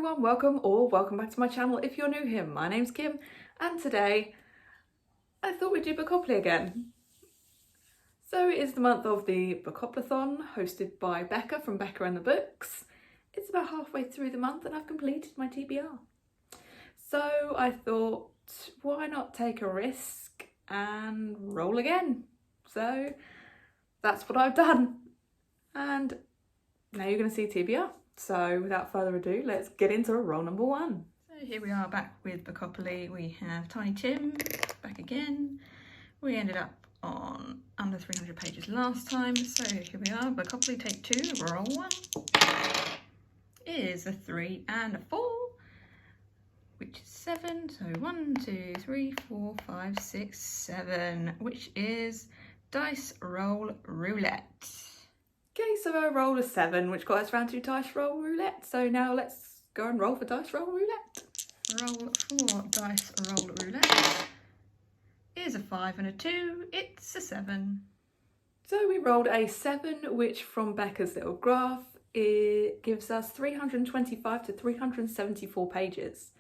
everyone, welcome back to my channel if you're new here. My name's Kim and today I thought we'd do Bookopoly again. So it is the month of the Bookoplathon hosted by Becca from Becca and The Books. It's about halfway through the month and I've completed my TBR. So I thought, why not take a risk and roll again? So that's what I've done. And now you're going to see TBR. So without further ado, let's get into roll number one. So here we are back with Bookopoly. We have Tiny Tim back again. We ended up on under 300 pages last time. So here we are, Bookopoly take 2, roll 1. Is a 3 and a 4, which is 7. So 1, 2, 3, 4, 5, 6, 7, which is dice roll roulette. Okay, so I rolled a 7, which got us round to dice roll roulette. So now let's go and roll for dice roll roulette. Roll for dice roll roulette is a 5 and a 2. It's a 7. So we rolled a 7, which from Becca's little graph, it gives us 325 to 374 pages.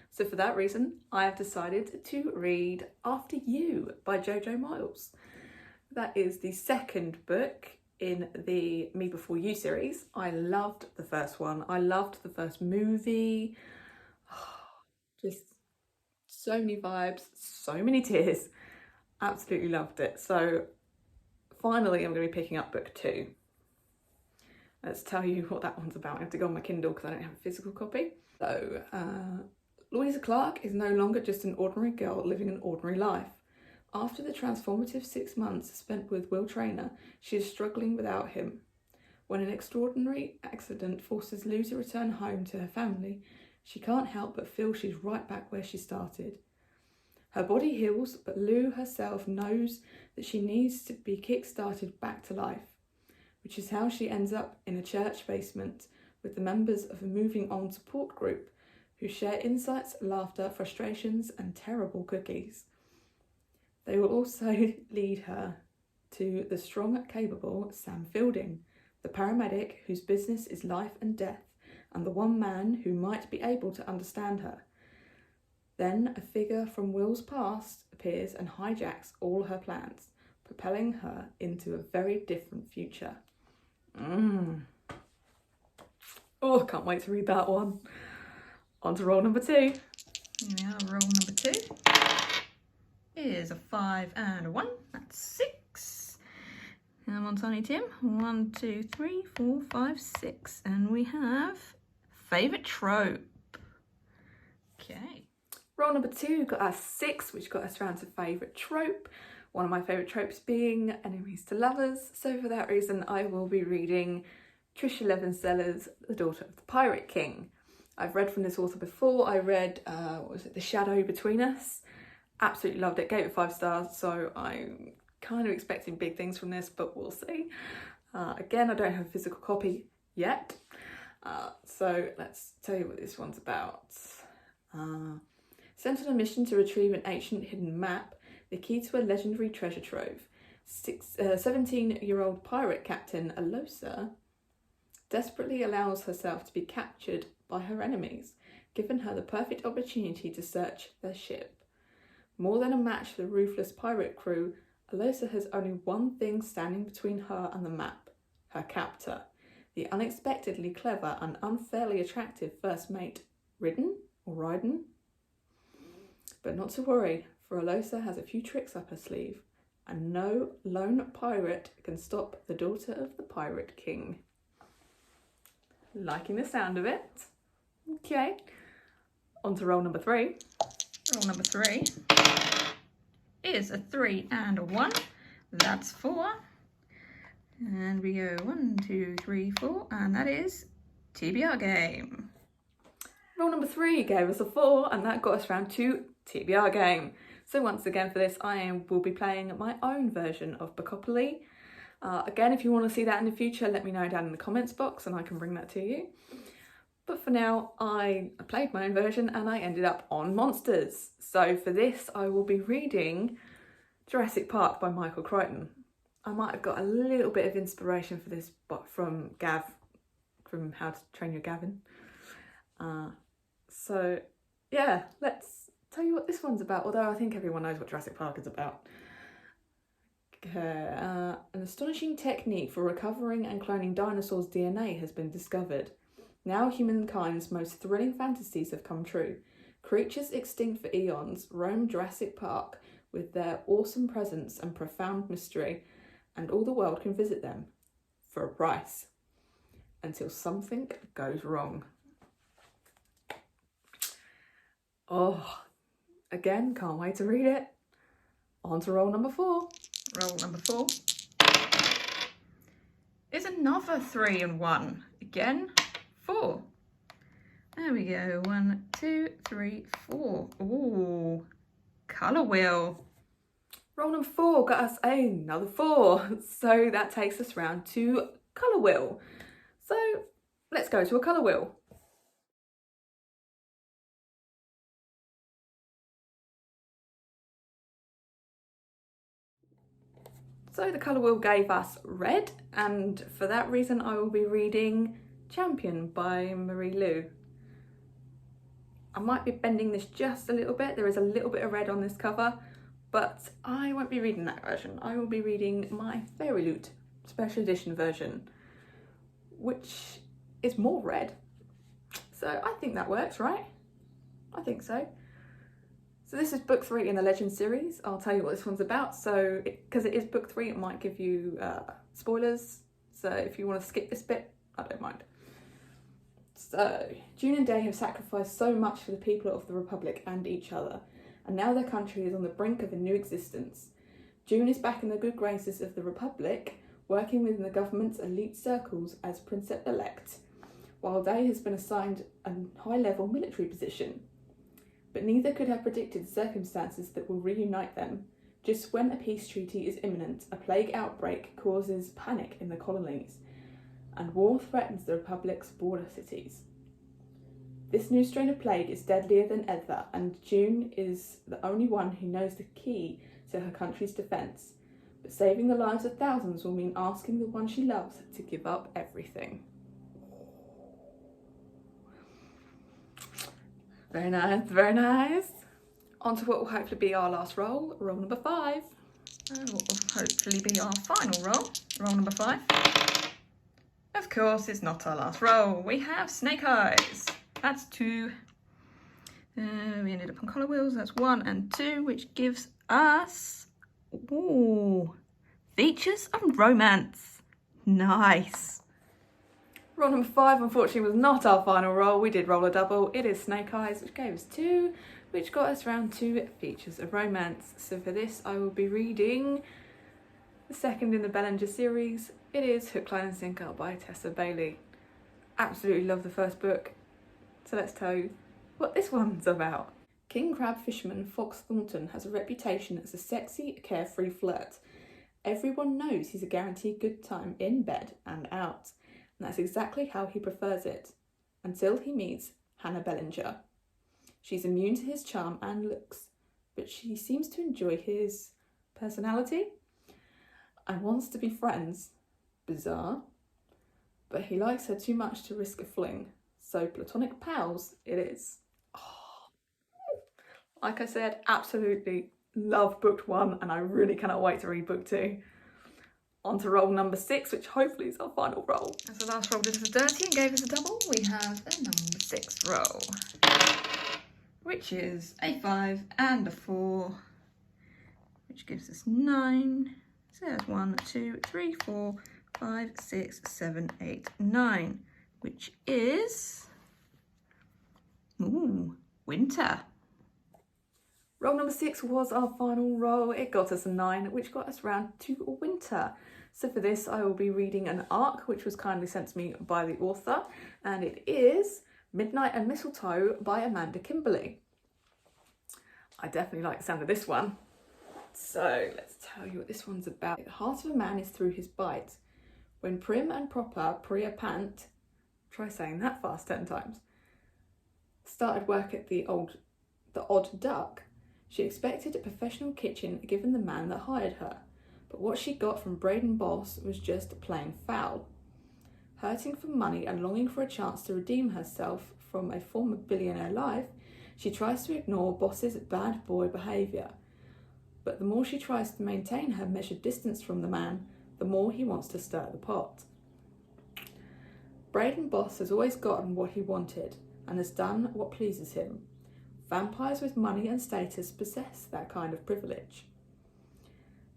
So for that reason, I have decided to read After You by Jojo Moyes. That is the second book in the Me Before You series. I loved the first one. I loved the first movie. Just so many vibes, so many tears. Absolutely loved it. So finally I'm going to be picking up book 2. Let's tell you what that one's about. I have to go on my Kindle because I don't have a physical copy. So Louisa Clark is no longer just an ordinary girl living an ordinary life. After the transformative 6 months spent with Will Traynor, she is struggling without him. When an extraordinary accident forces Lou to return home to her family, she can't help but feel she's right back where she started. Her body heals, but Lou herself knows that she needs to be kick-started back to life, which is how she ends up in a church basement with the members of a moving on support group who share insights, laughter, frustrations, and terrible cookies. They will also lead her to the strong, capable Sam Fielding, the paramedic whose business is life and death, and the one man who might be able to understand her. Then a figure from Will's past appears and hijacks all her plans, propelling her into a very different future. Oh, can't wait to read that one. On to roll number 2. Here we are, roll number 2. Is a 5 and a 1. That's 6. Come on, Tiny Tim. 1, 2, 3, 4, 5, 6. And we have favourite trope. Okay. Roll number 2 got us 6, which got us round to favourite trope. One of my favourite tropes being enemies to lovers. So for that reason, I will be reading Tricia Levenseller's The Daughter of the Pirate King. I've read from this author before. I read, The Shadow Between Us. Absolutely loved it, gave it 5 stars, so I'm kind of expecting big things from this, but we'll see. Again, I don't have a physical copy yet, so let's tell you what this one's about. Sent on a mission to retrieve an ancient hidden map, the key to a legendary treasure trove, 17-year-old pirate captain Alosa desperately allows herself to be captured by her enemies, giving her the perfect opportunity to search their ship. More than a match for the ruthless pirate crew, Alosa has only one thing standing between her and the map: her captor, the unexpectedly clever and unfairly attractive first mate, Ryden. But not to worry, for Alosa has a few tricks up her sleeve, and no lone pirate can stop the daughter of the Pirate King. Liking the sound of it? Okay, on to roll number 3. Roll number 3 is a 3 and a 1. That's 4. And we go 1, 2, 3, 4, and that is TBR game. Roll number 3 gave us a 4, and that got us round to TBR game. So once again for this, will be playing my own version of Bookopoly. Again, if you want to see that in the future, let me know down in the comments box and I can bring that to you. But for now, I played my own version and I ended up on monsters. So for this, I will be reading Jurassic Park by Michael Crichton. I might have got a little bit of inspiration for this but from How to Train Your Gavin. So yeah, let's tell you what this one's about, although I think everyone knows what Jurassic Park is about. An astonishing technique for recovering and cloning dinosaurs' DNA has been discovered. Now humankind's most thrilling fantasies have come true. Creatures extinct for eons roam Jurassic Park with their awesome presence and profound mystery, and all the world can visit them for a price. Until something goes wrong. Oh, again, can't wait to read it. On to roll number 4. Roll number 4 is another 3 and 1. Again, 4. There we go. 1, 2, 3, 4. Ooh, colour wheel. Roll number 4 got us another 4. So that takes us round to colour wheel. So let's go to a colour wheel. So the colour wheel gave us red, and for that reason I will be reading Champion by Marie Lu. I might be bending this just a little bit. There is a little bit of red on this cover, but I won't be reading that version. I will be reading my Fairy Loot special edition version, which is more red. So I think that works, right? I think so. So this is book 3 in the Legend series. I'll tell you what this one's about. So because it is book 3, it might give you spoilers. So if you want to skip this bit, I don't mind. So June and Day have sacrificed so much for the people of the Republic and each other, and now their country is on the brink of a new existence. June is back in the good graces of the Republic, working within the government's elite circles as Princess-elect, while Day has been assigned a high-level military position. But neither could have predicted the circumstances that will reunite them. Just when a peace treaty is imminent, a plague outbreak causes panic in the colonies, and war threatens the Republic's border cities. This new strain of plague is deadlier than ever, and June is the only one who knows the key to her country's defence. But saving the lives of thousands will mean asking the one she loves to give up everything. Very nice, very nice. On to what will hopefully be our last roll, roll number 5. And what will hopefully be our final roll, roll number 5. Of course, it's not our last roll. We have Snake Eyes. That's 2. We ended up on colour wheels. That's 1 and 2, which gives us features and romance. Nice. Roll number 5 unfortunately was not our final roll. We did roll a double. It is Snake Eyes, which gave us 2, which got us round to features of romance. So for this I will be reading the second in the Bellinger series. It is Hook, Line and Sinker by Tessa Bailey. Absolutely love the first book. So let's tell you what this one's about. King crab fisherman Fox Thornton has a reputation as a sexy, carefree flirt. Everyone knows he's a guaranteed good time in bed and out. And that's exactly how he prefers it, until he meets Hannah Bellinger. She's immune to his charm and looks, but she seems to enjoy his personality and wants to be friends. Bizarre, but he likes her too much to risk a fling, so platonic pals it is. Oh. Like I said, absolutely love book 1, and I really cannot wait to read book 2. On to roll number 6, which hopefully is our final roll. As the last roll did us dirty and gave us a double, we have a number 6 roll, which is a 5 and a 4, which gives us 9. So there's 1, 2, 3, 4, 5, 6, 7, 8, 9, which is winter. Roll number 6 was our final roll. It got us a 9, which got us round to winter. So for this, I will be reading an arc, which was kindly sent to me by the author, and it is Midnight and Mistletoe by Amanda Kimberly. I definitely like the sound of this one. So let's tell you what this one's about. The heart of a man is through his bite. When prim and proper Priya Pant, try saying that fast 10 times, started work at the Odd Duck, she expected a professional kitchen given the man that hired her, but what she got from Braden Boss was just plain foul. Hurting for money and longing for a chance to redeem herself from a former billionaire life, she tries to ignore Boss's bad boy behaviour. But the more she tries to maintain her measured distance from the man, the more he wants to stir the pot. Braden Boss has always gotten what he wanted and has done what pleases him. Vampires with money and status possess that kind of privilege.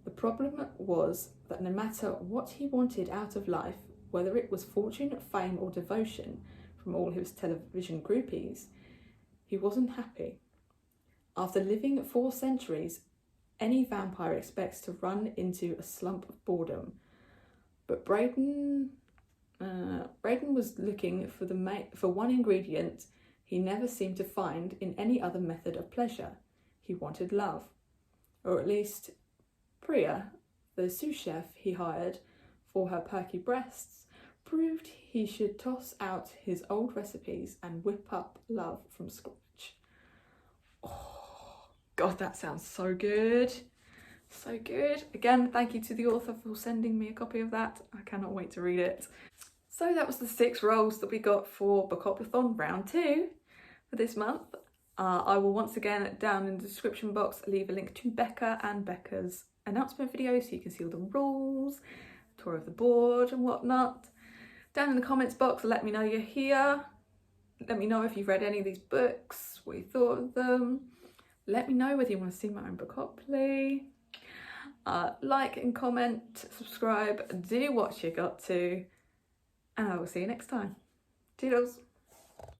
The problem was that no matter what he wanted out of life, whether it was fortune, fame or devotion from all his television groupies, he wasn't happy. After living 4 centuries, any vampire expects to run into a slump of boredom. But Braden was looking for one ingredient he never seemed to find in any other method of pleasure. He wanted love. Or at least Priya, the sous chef he hired for her perky breasts, proved he should toss out his old recipes and whip up love from scratch. Oh, God, that sounds so good. So good. Again, thank you to the author for sending me a copy of that. I cannot wait to read it. So that was the 6 rolls that we got for Bookoplathon Round 2 for this month. I will once again, down in the description box, leave a link to Becca and Becca's announcement video so you can see all the rules, tour of the board and whatnot. Down in the comments box, let me know you're here. Let me know if you've read any of these books, what you thought of them. Let me know whether you want to see my own Bookoply. Like and comment, subscribe, do what you got to, and I will see you next time. Toodles.